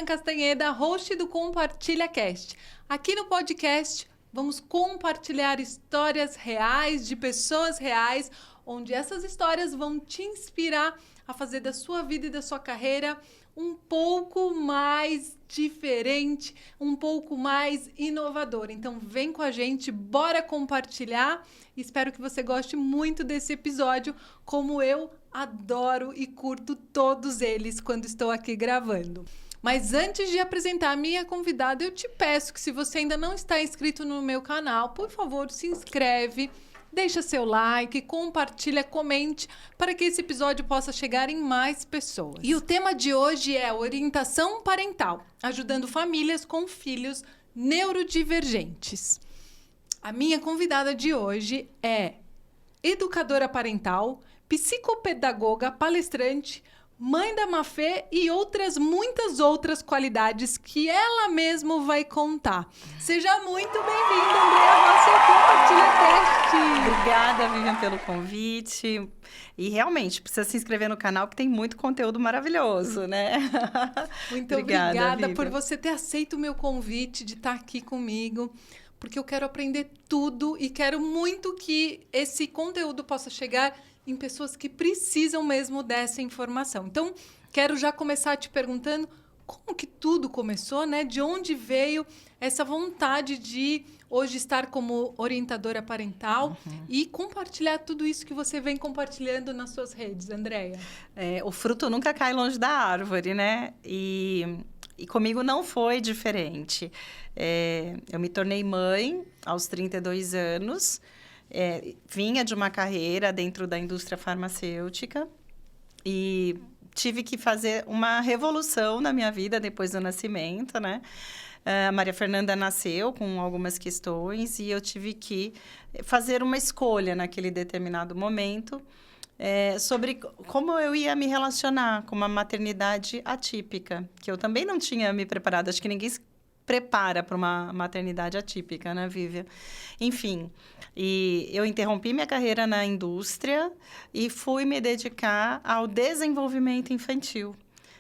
Vivian Castanheda, host do Compartilha Cast. Aqui no podcast, vamos compartilhar histórias reais de pessoas reais, onde essas histórias vão te inspirar a fazer da sua vida e da sua carreira um pouco mais diferente, um pouco mais inovador. Então vem com a gente, bora compartilhar. Espero que você goste muito desse episódio, como eu adoro e curto todos eles quando estou aqui gravando. Mas antes de apresentar a minha convidada, eu te peço que, se você ainda não está inscrito no meu canal, por favor, se inscreve, deixa seu like, compartilha, comente, para que esse episódio possa chegar em mais pessoas. E o tema de hoje é orientação parental, ajudando famílias com filhos neurodivergentes. A minha convidada de hoje é educadora parental, psicopedagoga, palestrante, mãe da Mafê e muitas outras qualidades que ela mesma vai contar. Seja muito bem-vinda, Andréa Rossi, ao Compartilha Cast. Obrigada, Vivian, pelo convite. E realmente, precisa se inscrever no canal, que tem muito conteúdo maravilhoso, né? Muito obrigada por você ter aceito o meu convite de estar aqui comigo, porque eu quero aprender tudo e quero muito que esse conteúdo possa chegar em pessoas que precisam mesmo dessa informação. Então, quero já começar te perguntando como que tudo começou, né? De onde veio essa vontade de hoje estar como orientadora parental e compartilhar tudo isso que você vem compartilhando nas suas redes, Andréa? O fruto nunca cai longe da árvore, né? E comigo não foi diferente. Eu me tornei mãe aos 32 anos. Vinha de uma carreira dentro da indústria farmacêutica e tive que fazer uma revolução na minha vida depois do nascimento, né? A Maria Fernanda nasceu com algumas questões e eu tive que fazer uma escolha naquele determinado momento sobre como eu ia me relacionar com uma maternidade atípica, que eu também não tinha me preparado. Acho que ninguém se prepara para uma maternidade atípica, né, Vivian? Enfim, e eu interrompi minha carreira na indústria e fui me dedicar ao desenvolvimento infantil,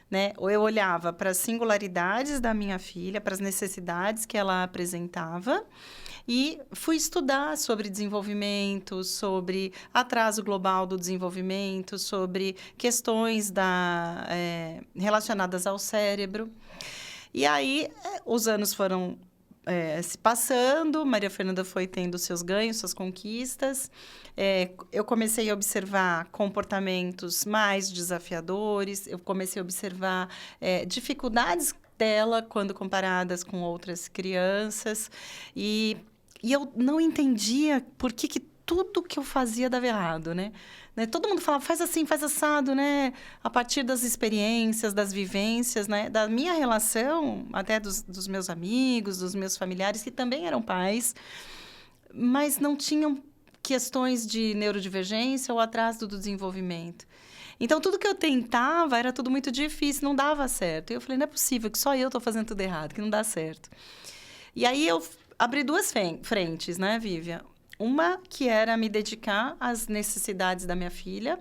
né? Eu olhava para as singularidades da minha filha, para as necessidades que ela apresentava e fui estudar sobre desenvolvimento, sobre atraso global do desenvolvimento, sobre questões relacionadas ao cérebro. E aí, os anos foram se passando, Maria Fernanda foi tendo seus ganhos, suas conquistas. Eu comecei a observar comportamentos mais desafiadores, eu comecei a observar dificuldades dela quando comparadas com outras crianças. E eu não entendia por que tudo que eu fazia dava errado, né? Todo mundo falava, faz assim, faz assado, né? A partir das experiências, das vivências, né? Da minha relação, até dos meus amigos, dos meus familiares, que também eram pais, mas não tinham questões de neurodivergência ou atraso do desenvolvimento. Então, tudo que eu tentava era tudo muito difícil, não dava certo. E eu falei, não é possível que só eu estou fazendo tudo errado, que não dá certo. E aí, eu abri duas frentes, né, Vivian? Uma que era me dedicar às necessidades da minha filha,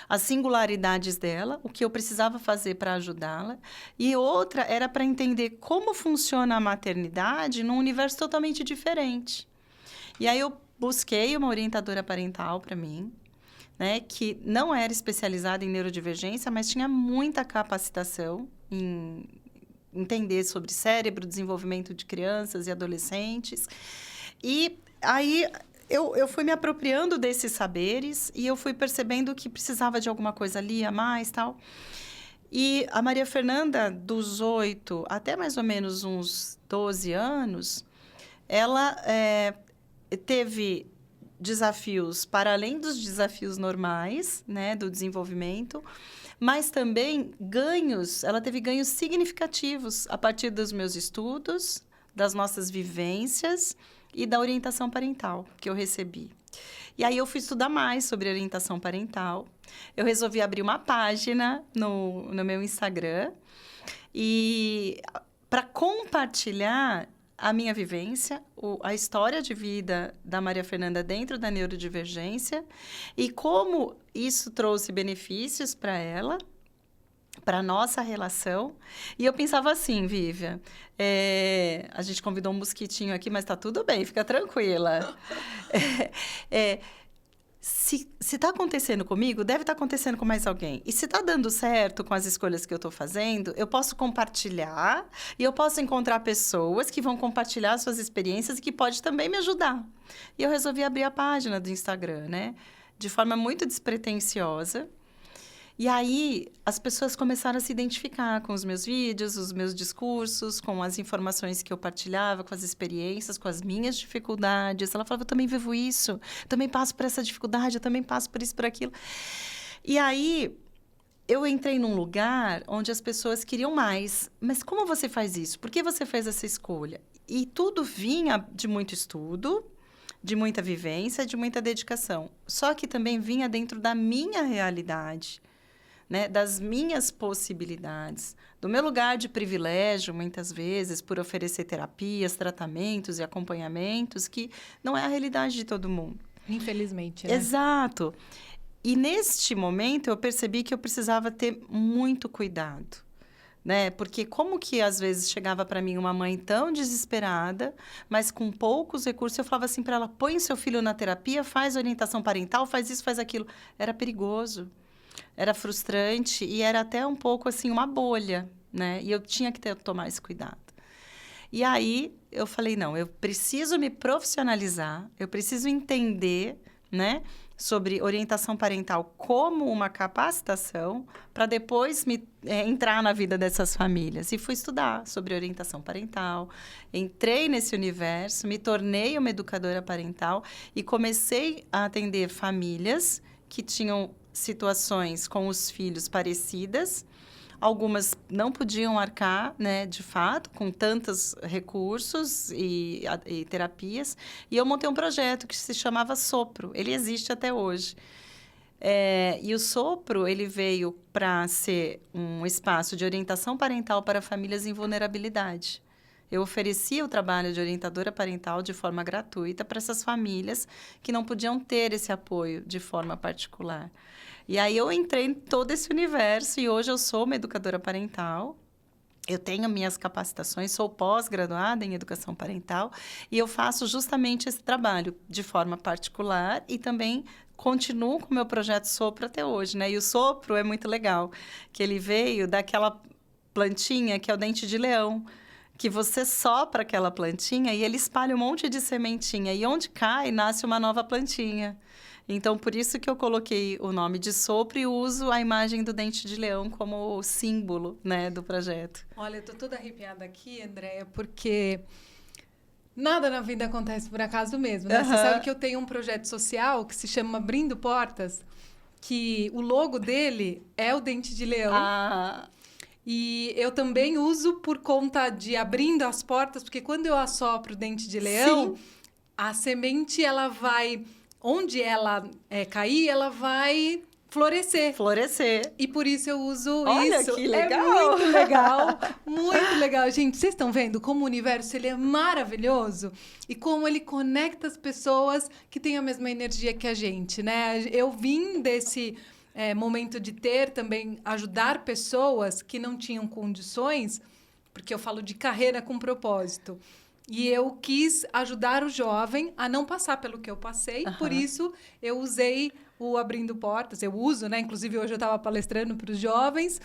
às singularidades dela, o que eu precisava fazer para ajudá-la. E outra era para entender como funciona a maternidade num universo totalmente diferente. E aí eu busquei uma orientadora parental para mim, né, que não era especializada em neurodivergência, mas tinha muita capacitação em entender sobre cérebro, desenvolvimento de crianças e adolescentes. E aí, eu fui me apropriando desses saberes e eu fui percebendo que precisava de alguma coisa ali a mais, tal. E a Maria Fernanda, dos 8 até mais ou menos uns 12 anos, ela teve desafios para além dos desafios normais, né, do desenvolvimento, mas também ganhos. Ela teve ganhos significativos a partir dos meus estudos, das nossas vivências e da orientação parental que eu recebi. E aí eu fui estudar mais sobre orientação parental. Eu resolvi abrir uma página no meu Instagram e para compartilhar a minha vivência, a história de vida da Maria Fernanda dentro da neurodivergência e como isso trouxe benefícios para ela para nossa relação. E eu pensava assim, Vivian, a gente convidou um mosquitinho aqui, mas tá tudo bem, fica tranquila. Se está acontecendo comigo, deve estar acontecendo com mais alguém. E se está dando certo com as escolhas que eu estou fazendo, eu posso compartilhar e eu posso encontrar pessoas que vão compartilhar suas experiências e que pode também me ajudar. E eu resolvi abrir a página do Instagram, né? De forma muito despretensiosa. E aí, as pessoas começaram a se identificar com os meus vídeos, os meus discursos, com as informações que eu partilhava, com as experiências, com as minhas dificuldades. Ela falava, eu também vivo isso, eu também passo por essa dificuldade, eu também passo por isso, por aquilo. E aí, eu entrei num lugar onde as pessoas queriam mais. Mas como você faz isso? Por que você fez essa escolha? E tudo vinha de muito estudo, de muita vivência, de muita dedicação. Só que também vinha dentro da minha realidade. Né, das minhas possibilidades, do meu lugar de privilégio, muitas vezes, por oferecer terapias, tratamentos e acompanhamentos, que não é a realidade de todo mundo. Infelizmente, né? Exato. E neste momento, eu percebi que eu precisava ter muito cuidado, né? Porque como que, às vezes, chegava para mim uma mãe tão desesperada, mas com poucos recursos, eu falava assim para ela, põe seu filho na terapia, faz orientação parental, faz isso, faz aquilo. Era perigoso. Era frustrante e era até um pouco, assim, uma bolha, né? E eu tinha que tomar esse cuidado. E aí, eu falei, não, eu preciso me profissionalizar, eu preciso entender, né, sobre orientação parental como uma capacitação para depois entrar na vida dessas famílias. E fui estudar sobre orientação parental, entrei nesse universo, me tornei uma educadora parental e comecei a atender famílias que tinham situações com os filhos parecidas. Algumas não podiam arcar, né, de fato, com tantos recursos e terapias. E eu montei um projeto que se chamava Sopro. Ele existe até hoje. E o Sopro, ele veio para ser um espaço de orientação parental para famílias em vulnerabilidade. Eu oferecia o trabalho de orientadora parental de forma gratuita para essas famílias que não podiam ter esse apoio de forma particular. E aí eu entrei em todo esse universo e hoje eu sou uma educadora parental. Eu tenho minhas capacitações, sou pós-graduada em educação parental e eu faço justamente esse trabalho de forma particular e também continuo com o meu projeto Sopro até hoje, né? E o Sopro é muito legal, que ele veio daquela plantinha que é o dente de leão, que você sopra aquela plantinha e ele espalha um monte de sementinha. E onde cai, nasce uma nova plantinha. Então, por isso que eu coloquei o nome de Sopro e uso a imagem do dente de leão como símbolo, né, do projeto. Olha, eu tô toda arrepiada aqui, Andréia, porque nada na vida acontece por acaso mesmo, né? Você sabe que eu tenho um projeto social que se chama Abrindo Portas, que o logo dele é o dente de leão. E eu também uso por conta de abrindo as portas, porque quando eu assopro o dente de leão, a semente, ela vai... Onde ela cair, ela vai florescer. E por isso eu uso isso. Olha, que legal! É muito legal, muito legal. Gente, vocês estão vendo como o universo ele é maravilhoso? E como ele conecta as pessoas que têm a mesma energia que a gente, né? Eu vim desse... momento de ter também, ajudar pessoas que não tinham condições, porque eu falo de carreira com propósito. E eu quis ajudar o jovem a não passar pelo que eu passei, por isso eu usei o Abrindo Portas, eu uso, né? Inclusive hoje eu estava palestrando para os jovens,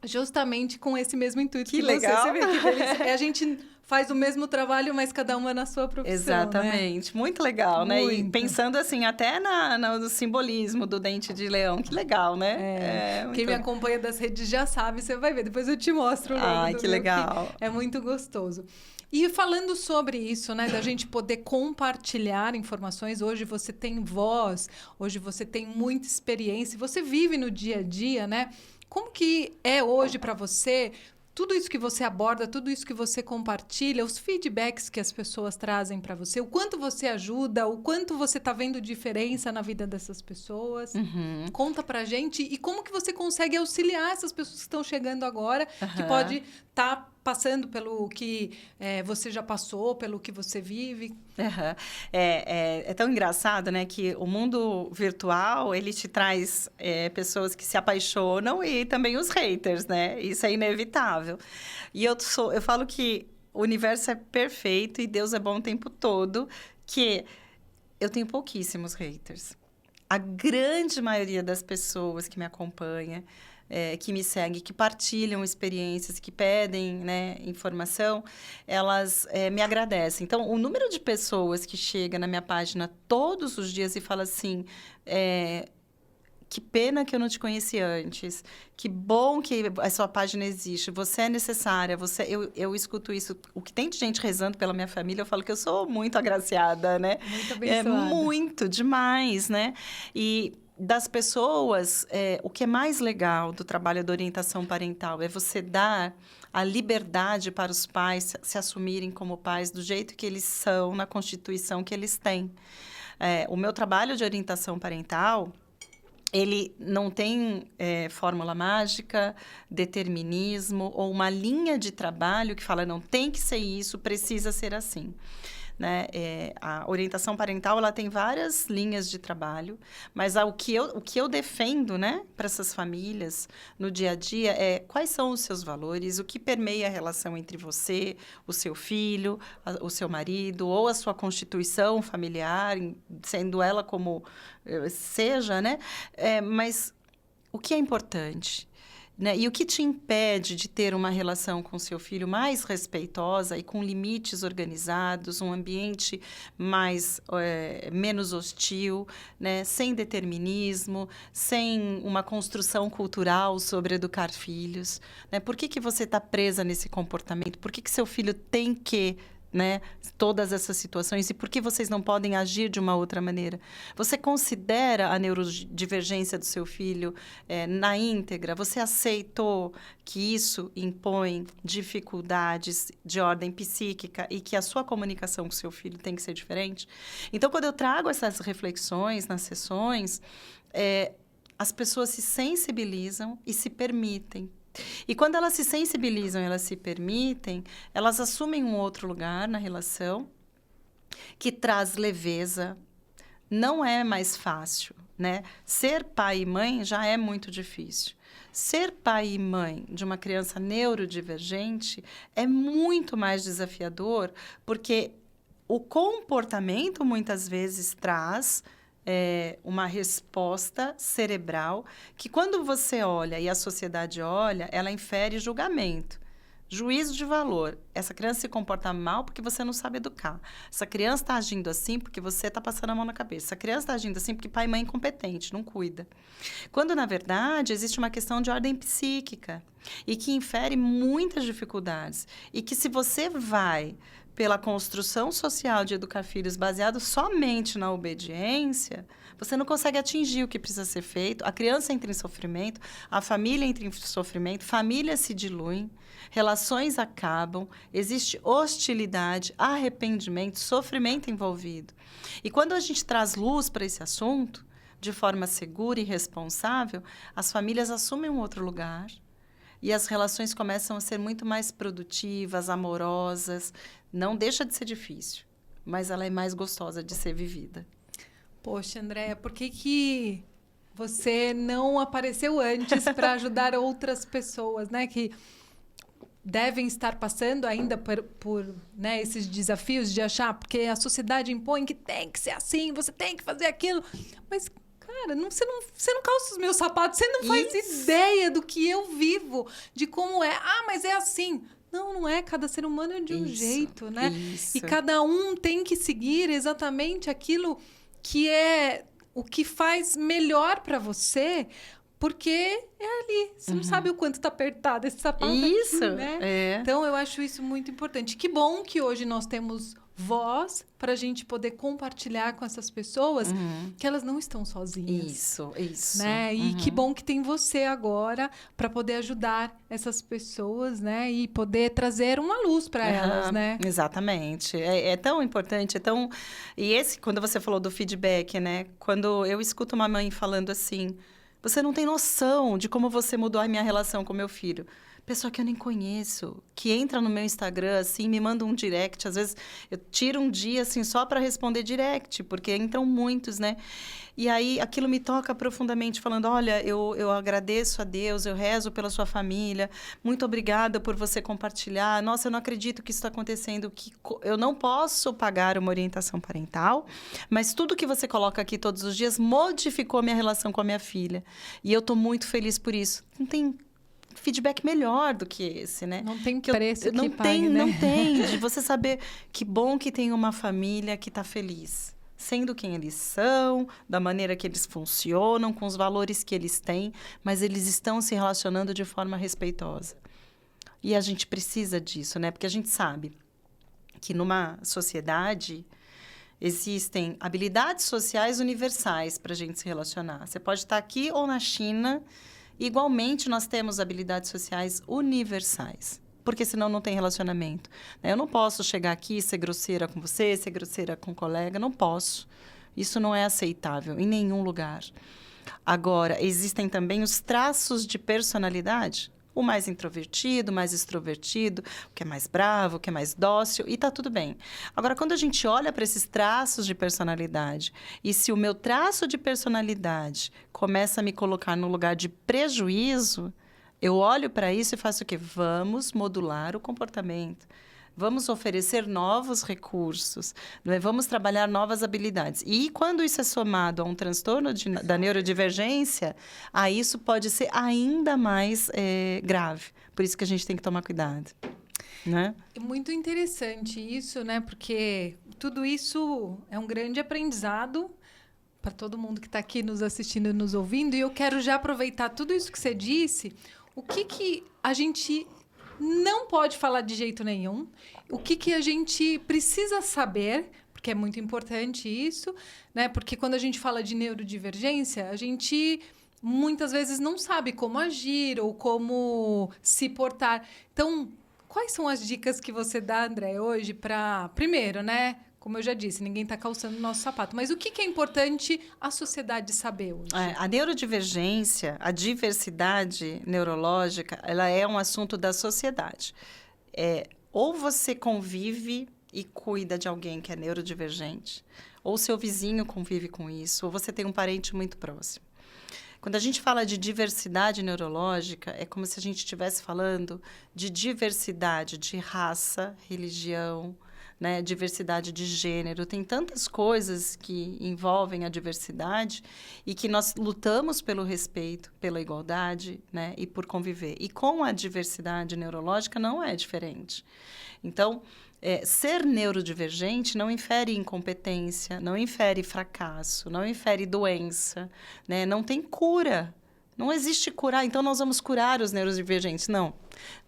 justamente com esse mesmo intuito. Que legal! Você vê que delícia. A gente faz o mesmo trabalho, mas cada uma na sua profissão. Exatamente. Né? Muito legal, né? Muito. E pensando assim, até no simbolismo do dente de leão. Que legal, né? Quem me acompanha das redes já sabe, você vai ver. Depois eu te mostro o logo. Ai, que legal. É muito gostoso. E falando sobre isso, né, da gente poder compartilhar informações, hoje você tem voz, hoje você tem muita experiência, você vive no dia a dia, né? Como que é hoje para você tudo isso que você aborda, tudo isso que você compartilha, os feedbacks que as pessoas trazem para você, o quanto você ajuda, o quanto você está vendo diferença na vida dessas pessoas? Conta pra gente. E como que você consegue auxiliar essas pessoas que estão chegando agora, que pode estar passando pelo que você já passou, pelo que você vive. Uhum. É tão engraçado, né? Que o mundo virtual, ele te traz pessoas que se apaixonam e também os haters, né? Isso é inevitável. E eu falo que o universo é perfeito e Deus é bom o tempo todo, que eu tenho pouquíssimos haters. A grande maioria das pessoas que me acompanha, que me seguem, que partilham experiências, que pedem, né, informação, elas me agradecem. Então, o número de pessoas que chega na minha página todos os dias e fala assim... que pena que eu não te conheci antes. Que bom que a sua página existe. Você é necessária. Eu escuto isso. O que tem de gente rezando pela minha família, eu falo que eu sou muito agraciada, né? Muito abençoada. Muito, demais, né? E das pessoas, o que é mais legal do trabalho da orientação parental é você dar a liberdade para os pais se assumirem como pais do jeito que eles são, na Constituição que eles têm. O meu trabalho de orientação parental... ele não tem fórmula mágica, determinismo ou uma linha de trabalho que fala, não, tem que ser isso, precisa ser assim. Né? A orientação parental ela tem várias linhas de trabalho, mas o que eu defendo, né, para essas famílias no dia a dia é quais são os seus valores, o que permeia a relação entre você, o seu filho, o seu marido, ou a sua constituição familiar, sendo ela como seja, né? Mas o que é importante? Né? E o que te impede de ter uma relação com seu filho mais respeitosa e com limites organizados, um ambiente menos hostil, né? Sem determinismo, sem uma construção cultural sobre educar filhos? Né? Por que você está presa nesse comportamento? Por que seu filho tem que... né? Todas essas situações e por que vocês não podem agir de uma outra maneira? Você considera a neurodivergência do seu filho na íntegra? Você aceitou que isso impõe dificuldades de ordem psíquica e que a sua comunicação com o seu filho tem que ser diferente? Então, quando eu trago essas reflexões nas sessões, as pessoas se sensibilizam e se permitem. E quando elas se sensibilizam, elas se permitem, elas assumem um outro lugar na relação que traz leveza. Não é mais fácil, né? Ser pai e mãe já é muito difícil. Ser pai e mãe de uma criança neurodivergente é muito mais desafiador, porque o comportamento muitas vezes traz... uma resposta cerebral que, quando você olha e a sociedade olha, ela infere julgamento, juízo de valor. Essa criança se comporta mal porque você não sabe educar. Essa criança está agindo assim porque você está passando a mão na cabeça. Essa criança está agindo assim porque pai e mãe é incompetente, não cuida. Quando, na verdade, existe uma questão de ordem psíquica e que infere muitas dificuldades. E que, se você vai... pela construção social de educar filhos baseado somente na obediência, você não consegue atingir o que precisa ser feito. A criança entra em sofrimento, a família entra em sofrimento, famílias se diluem, relações acabam, existe hostilidade, arrependimento, sofrimento envolvido. E quando a gente traz luz para esse assunto, de forma segura e responsável, as famílias assumem um outro lugar e as relações começam a ser muito mais produtivas, amorosas. Não deixa de ser difícil, mas ela é mais gostosa de ser vivida. Poxa, Andréia, por que você não apareceu antes para ajudar outras pessoas, né? Que devem estar passando ainda por né, esses desafios de achar, porque a sociedade impõe que tem que ser assim, você tem que fazer aquilo. Mas, cara, você não calça os meus sapatos, você não faz ideia do que eu vivo, de como é. Ah, mas é assim. Não é. Cada ser humano é de um jeito, né? Isso. E cada um tem que seguir exatamente aquilo que é o que faz melhor para você, porque é ali. Você não sabe o quanto está apertado esse sapato isso, aqui, né? Então, eu acho isso muito importante. Que bom que hoje nós temos voz para a gente poder compartilhar com essas pessoas que elas não estão sozinhas. Isso. Né? E que bom que tem você agora para poder ajudar essas pessoas, né? E poder trazer uma luz para elas, né? Exatamente. É tão importante, é tão... E quando você falou do feedback, né? Quando eu escuto uma mãe falando assim, você não tem noção de como você mudou a minha relação com meu filho. pessoa que eu nem conheço, que entra no meu Instagram, assim, me manda um direct. Às vezes, eu tiro um dia, assim, só para responder direct, porque entram muitos, né? E aí, aquilo me toca profundamente, falando, olha, eu agradeço a Deus, eu rezo pela sua família, muito obrigada por você compartilhar. Nossa, eu não acredito que isso está acontecendo, que eu não posso pagar uma orientação parental, mas tudo que você coloca aqui todos os dias modificou a minha relação com a minha filha. E eu estou muito feliz por isso. Não tem feedback melhor do que esse, né? Não tem preço não que pague, né? Não tem, de você saber que bom que tem uma família que está feliz, sendo quem eles são, da maneira que eles funcionam, com os valores que eles têm, mas eles estão se relacionando de forma respeitosa. E a gente precisa disso, né? Porque a gente sabe que numa sociedade existem habilidades sociais universais para a gente se relacionar. Você pode estar aqui ou na China. Igualmente, nós temos habilidades sociais universais, porque senão não tem relacionamento. Eu não posso chegar aqui e ser grosseira com você, ser grosseira com um colega, não posso. Isso não é aceitável em nenhum lugar. Agora, existem também os traços de personalidade. O mais introvertido, o mais extrovertido, o que é mais bravo, o que é mais dócil, e tá tudo bem. Agora, quando a gente olha para esses traços de personalidade, e se o meu traço de personalidade começa a me colocar no lugar de prejuízo, eu olho para isso e faço o quê? Vamos modular o comportamento. Vamos oferecer novos recursos, né? Vamos trabalhar novas habilidades. E quando isso é somado a um transtorno da neurodivergência, aí isso pode ser ainda mais grave. Por isso que a gente tem que tomar cuidado, né? É muito interessante isso, né? Porque tudo isso é um grande aprendizado para todo mundo que está aqui nos assistindo e nos ouvindo. E eu quero já aproveitar tudo isso que você disse. O que a gente não pode falar de jeito nenhum, o que a gente precisa saber, porque é muito importante isso, né? Porque quando a gente fala de neurodivergência, a gente muitas vezes não sabe como agir ou como se portar. Então, quais são as dicas que você dá, André, hoje para... Primeiro, né? Como eu já disse, ninguém está calçando o nosso sapato. Mas o que é importante a sociedade saber hoje? A neurodivergência, a diversidade neurológica, ela é um assunto da sociedade. Ou você convive e cuida de alguém que é neurodivergente, ou seu vizinho convive com isso, ou você tem um parente muito próximo. Quando a gente fala de diversidade neurológica, é como se a gente estivesse falando de diversidade de raça, religião, né, diversidade de gênero. Tem tantas coisas que envolvem a diversidade e que nós lutamos pelo respeito, pela igualdade, né, e por conviver. E com a diversidade neurológica não é diferente. Então, ser neurodivergente não infere incompetência, não infere fracasso, não infere doença, né? Não tem cura. Não existe curar, então nós vamos curar os neurodivergentes. Não.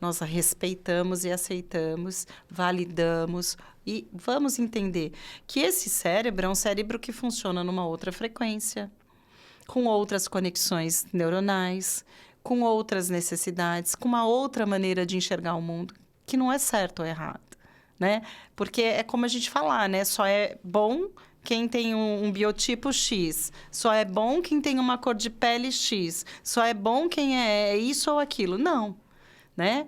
Nós respeitamos e aceitamos, validamos e vamos entender que esse cérebro é um cérebro que funciona numa outra frequência, com outras conexões neuronais, com outras necessidades, com uma outra maneira de enxergar o mundo, que não é certo ou errado, né? Porque é como a gente falar, né? Só é bom quem tem um biotipo X, só é bom quem tem uma cor de pele X, só é bom quem é isso ou aquilo. Não, né?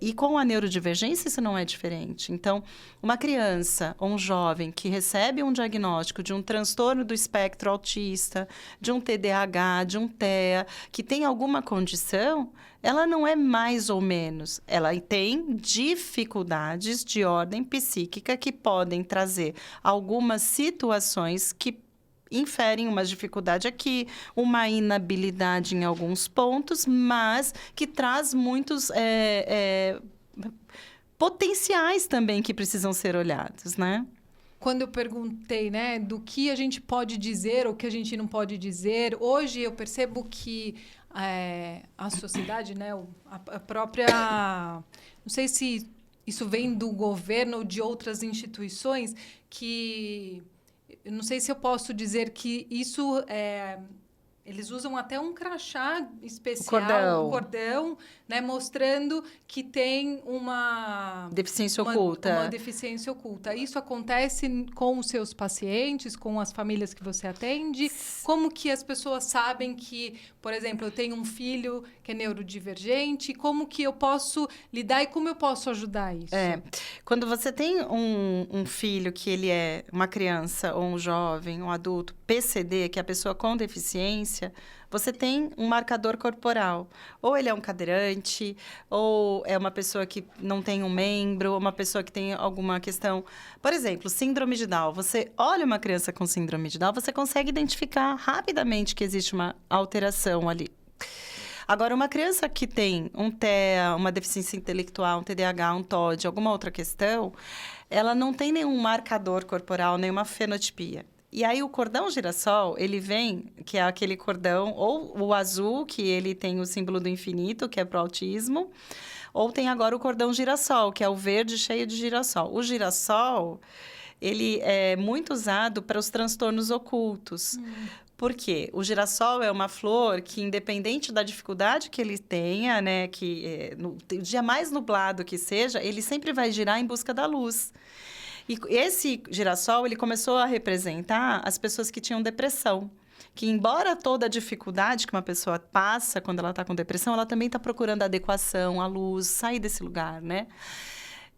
E com a neurodivergência isso não é diferente. Então, uma criança ou um jovem que recebe um diagnóstico de um transtorno do espectro autista, de um TDAH, de um TEA, que tem alguma condição, ela não é mais ou menos. Ela tem dificuldades de ordem psíquica que podem trazer algumas situações que inferem uma dificuldade aqui, uma inabilidade em alguns pontos, mas que traz muitos potenciais também que precisam ser olhados, né? Quando eu perguntei, né, do que a gente pode dizer ou o que a gente não pode dizer, hoje eu percebo que a sociedade, né, a própria... Não sei se isso vem do governo ou de outras instituições que... Eu não sei se eu posso dizer que isso Eles usam até um crachá especial, Cordão. um cordão, né, mostrando que tem uma Deficiência oculta. Uma deficiência oculta. Isso acontece com os seus pacientes, com as famílias que você atende? Como que as pessoas sabem que, por exemplo, eu tenho um filho que é neurodivergente? Como que eu posso lidar e como eu posso ajudar isso? Quando você tem um filho que ele é uma criança ou um jovem, um adulto, PCD, que é a pessoa com deficiência, você tem um marcador corporal. Ou ele é um cadeirante, ou é uma pessoa que não tem um membro, ou uma pessoa que tem alguma questão... Por exemplo, síndrome de Down. Você olha uma criança com síndrome de Down, você consegue identificar rapidamente que existe uma alteração ali. Agora, uma criança que tem um TEA, uma deficiência intelectual, um TDAH, um TOD, alguma outra questão, ela não tem nenhum marcador corporal, nenhuma fenotipia. E aí, o cordão girassol, ele vem, que é aquele cordão, ou o azul, que ele tem o símbolo do infinito, que é para o autismo, ou tem agora o cordão girassol, que é o verde cheio de girassol. O girassol, ele é muito usado para os transtornos ocultos. Por quê? O girassol é uma flor que, independente da dificuldade que ele tenha, né, no dia mais nublado que seja, ele sempre vai girar em busca da luz. E esse girassol, ele começou a representar as pessoas que tinham depressão. Que, embora toda a dificuldade que uma pessoa passa quando ela está com depressão, ela também está procurando a adequação, a luz, sair desse lugar, né?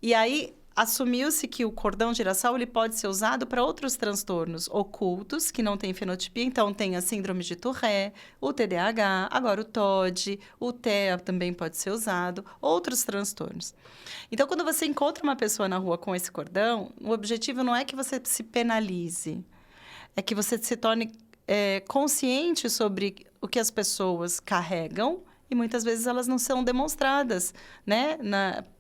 E aí, assumiu-se que o cordão girassol ele pode ser usado para outros transtornos ocultos, que não têm fenotipia. Então, tem a síndrome de Tourette, o TDAH, agora o TOD, o TEA também pode ser usado, outros transtornos. Então, quando você encontra uma pessoa na rua com esse cordão, o objetivo não é que você se penalize, é que você se torne consciente sobre o que as pessoas carregam, e muitas vezes elas não são demonstradas, né?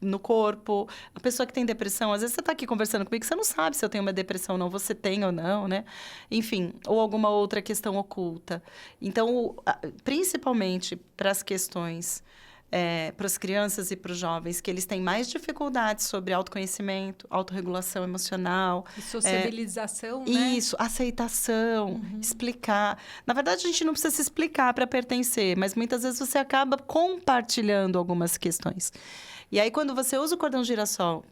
No corpo. A pessoa que tem depressão, às vezes você está aqui conversando comigo, você não sabe se eu tenho uma depressão ou não, você tem ou não, né? Enfim, ou alguma outra questão oculta. Então, principalmente para as questões... para as crianças e para os jovens, que eles têm mais dificuldades sobre autoconhecimento, autorregulação emocional. E sociabilização, né? Isso, aceitação, explicar. Na verdade, a gente não precisa se explicar para pertencer, mas muitas vezes você acaba compartilhando algumas questões. E aí, quando você usa o cordão girassol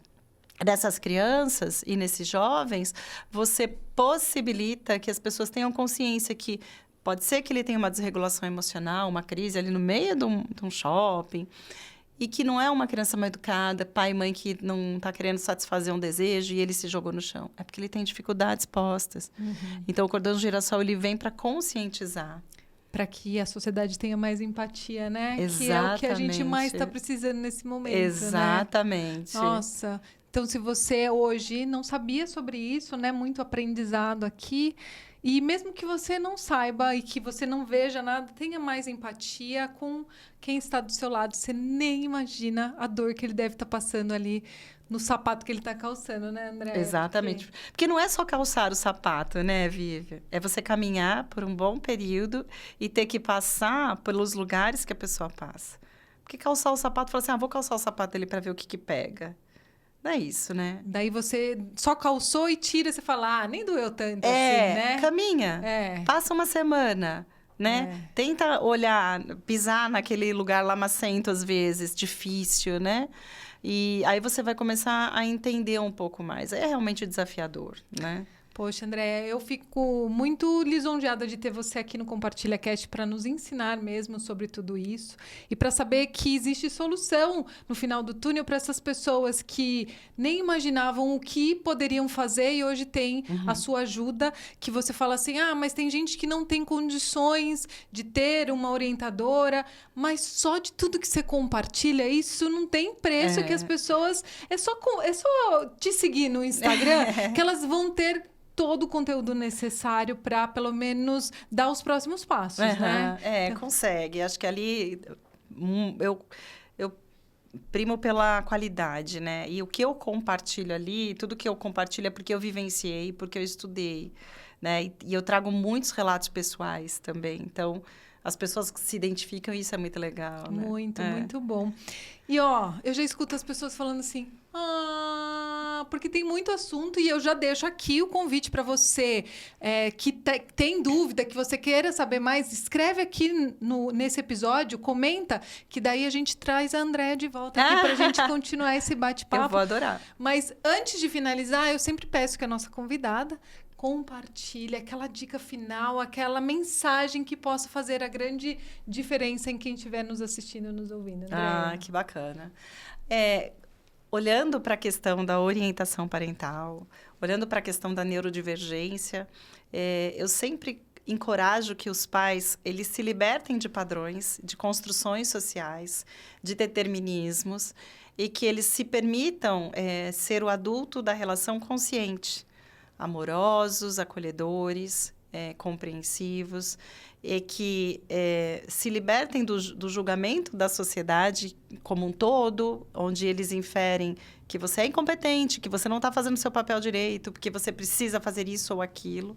dessas crianças e nesses jovens, você possibilita que as pessoas tenham consciência que pode ser que ele tenha uma desregulação emocional, uma crise ali no meio de um shopping, e que não é uma criança mal educada, pai e mãe que não está querendo satisfazer um desejo e ele se jogou no chão. É porque ele tem dificuldades postas. Então, o cordão girassol ele vem para conscientizar. Para que a sociedade tenha mais empatia, né? Exatamente. Que é o que a gente mais está precisando nesse momento, Exatamente. Né? Nossa... Então, se você hoje não sabia sobre isso, né? Muito aprendizado aqui. E mesmo que você não saiba e que você não veja nada, tenha mais empatia com quem está do seu lado. Você nem imagina a dor que ele deve estar passando ali no sapato que ele está calçando, né, André? Exatamente. Porque não é só calçar o sapato, né, Vivi? É você caminhar por um bom período e ter que passar pelos lugares que a pessoa passa. Porque calçar o sapato, fala assim, vou calçar o sapato dele para ver o que pega. Não é isso, né? Daí você só calçou e tira, você fala, nem doeu tanto assim, né? Caminha. Passa uma semana, né? Tenta olhar, pisar naquele lugar lamacento às vezes, difícil, né? E aí você vai começar a entender um pouco mais. É realmente desafiador, né? Poxa, André, eu fico muito lisonjeada de ter você aqui no Compartilha Cast para nos ensinar mesmo sobre tudo isso e para saber que existe solução no final do túnel para essas pessoas que nem imaginavam o que poderiam fazer e hoje tem a sua ajuda, que você fala assim, mas tem gente que não tem condições de ter uma orientadora, mas só de tudo que você compartilha, isso não tem preço, que as pessoas... É só te seguir no Instagram que elas vão ter todo o conteúdo necessário para, pelo menos, dar os próximos passos, né? Então... consegue. Acho que ali eu primo pela qualidade, né? E o que eu compartilho ali, tudo que eu compartilho é porque eu vivenciei, porque eu estudei, né? E eu trago muitos relatos pessoais também. Então, as pessoas que se identificam, isso é muito legal, né? Muito bom. E, eu já escuto as pessoas falando assim, porque tem muito assunto e eu já deixo aqui o convite para você que tem dúvida, que você queira saber mais, escreve aqui nesse episódio, comenta, que daí a gente traz a Andréia de volta aqui para a gente continuar esse bate-papo. Eu vou adorar. Mas antes de finalizar, eu sempre peço que a nossa convidada compartilhe aquela dica final, aquela mensagem que possa fazer a grande diferença em quem estiver nos assistindo, nos ouvindo. Andréia. Ah, que bacana. Olhando para a questão da orientação parental, olhando para a questão da neurodivergência, eu sempre encorajo que os pais eles se libertem de padrões, de construções sociais, de determinismos, e que eles se permitam ser o adulto da relação consciente, amorosos, acolhedores, compreensivos, e que se libertem do julgamento da sociedade como um todo, onde eles inferem que você é incompetente, que você não está fazendo o seu papel direito, porque você precisa fazer isso ou aquilo.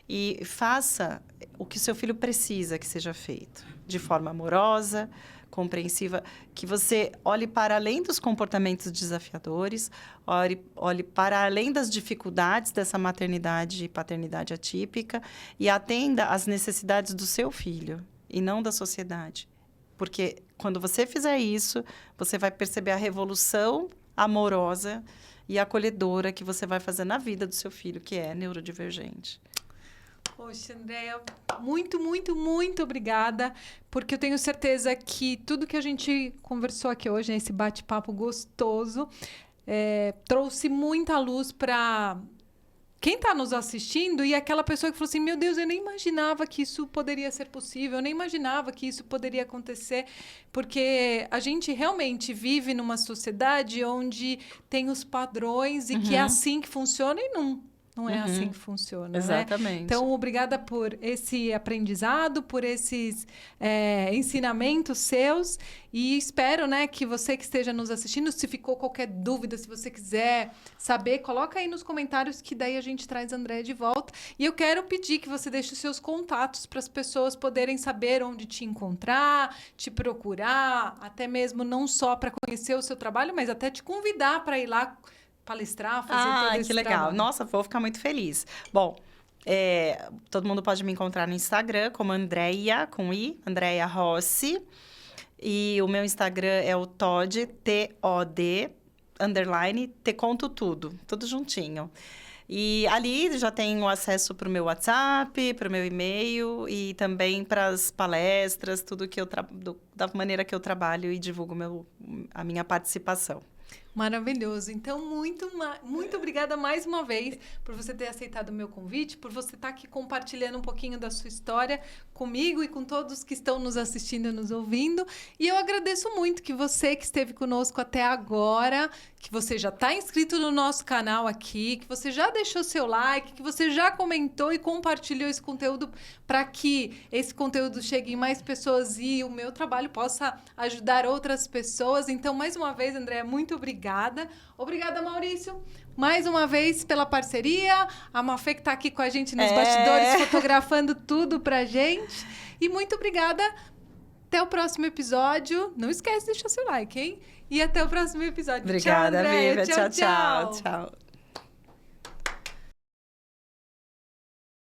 E faça o que o seu filho precisa que seja feito, de forma amorosa, compreensiva, que você olhe para além dos comportamentos desafiadores, olhe para além das dificuldades dessa maternidade e paternidade atípica e atenda às necessidades do seu filho e não da sociedade. Porque quando você fizer isso, você vai perceber a revolução amorosa e acolhedora que você vai fazer na vida do seu filho, que é neurodivergente. Poxa, Andréia, muito, muito, muito obrigada, porque eu tenho certeza que tudo que a gente conversou aqui hoje, nesse bate-papo gostoso, trouxe muita luz para quem está nos assistindo e aquela pessoa que falou assim, meu Deus, eu nem imaginava que isso poderia ser possível, eu nem imaginava que isso poderia acontecer, porque a gente realmente vive numa sociedade onde tem os padrões e que é assim que funciona e não é assim que funciona. Exatamente. Né? Então, obrigada por esse aprendizado, por esses ensinamentos seus. E espero, né, que você que esteja nos assistindo, se ficou qualquer dúvida, se você quiser saber, coloca aí nos comentários que daí a gente traz a Andréia de volta. E eu quero pedir que você deixe os seus contatos para as pessoas poderem saber onde te encontrar, te procurar, até mesmo não só para conhecer o seu trabalho, mas até te convidar para ir lá palestrar, fazer todo esse que legal. trabalho. Nossa, vou ficar muito feliz. Bom, todo mundo pode me encontrar no Instagram como Andréia, com I, Andréia Rossi. E o meu Instagram é o Todd, T-O-D, _, te conto tudo juntinho. E ali já tenho acesso para o meu WhatsApp, para o meu e-mail e também para as palestras, tudo que da maneira que eu trabalho e divulgo a minha participação. Maravilhoso. Então, muito obrigada mais uma vez por você ter aceitado o meu convite, por você estar aqui compartilhando um pouquinho da sua história comigo e com todos que estão nos assistindo e nos ouvindo. E eu agradeço muito que você que esteve conosco até agora, que você já está inscrito no nosso canal aqui, que você já deixou seu like, que você já comentou e compartilhou esse conteúdo para que esse conteúdo chegue em mais pessoas e o meu trabalho possa ajudar outras pessoas. Então, mais uma vez, Andréia, muito obrigada. Obrigada, Maurício, mais uma vez pela parceria. A Mafê que está aqui com a gente nos bastidores, fotografando tudo pra gente. E muito obrigada. Até o próximo episódio. Não esquece de deixar seu like, hein? E até o próximo episódio. Obrigada, tchau, Andréia. Vivian. Tchau.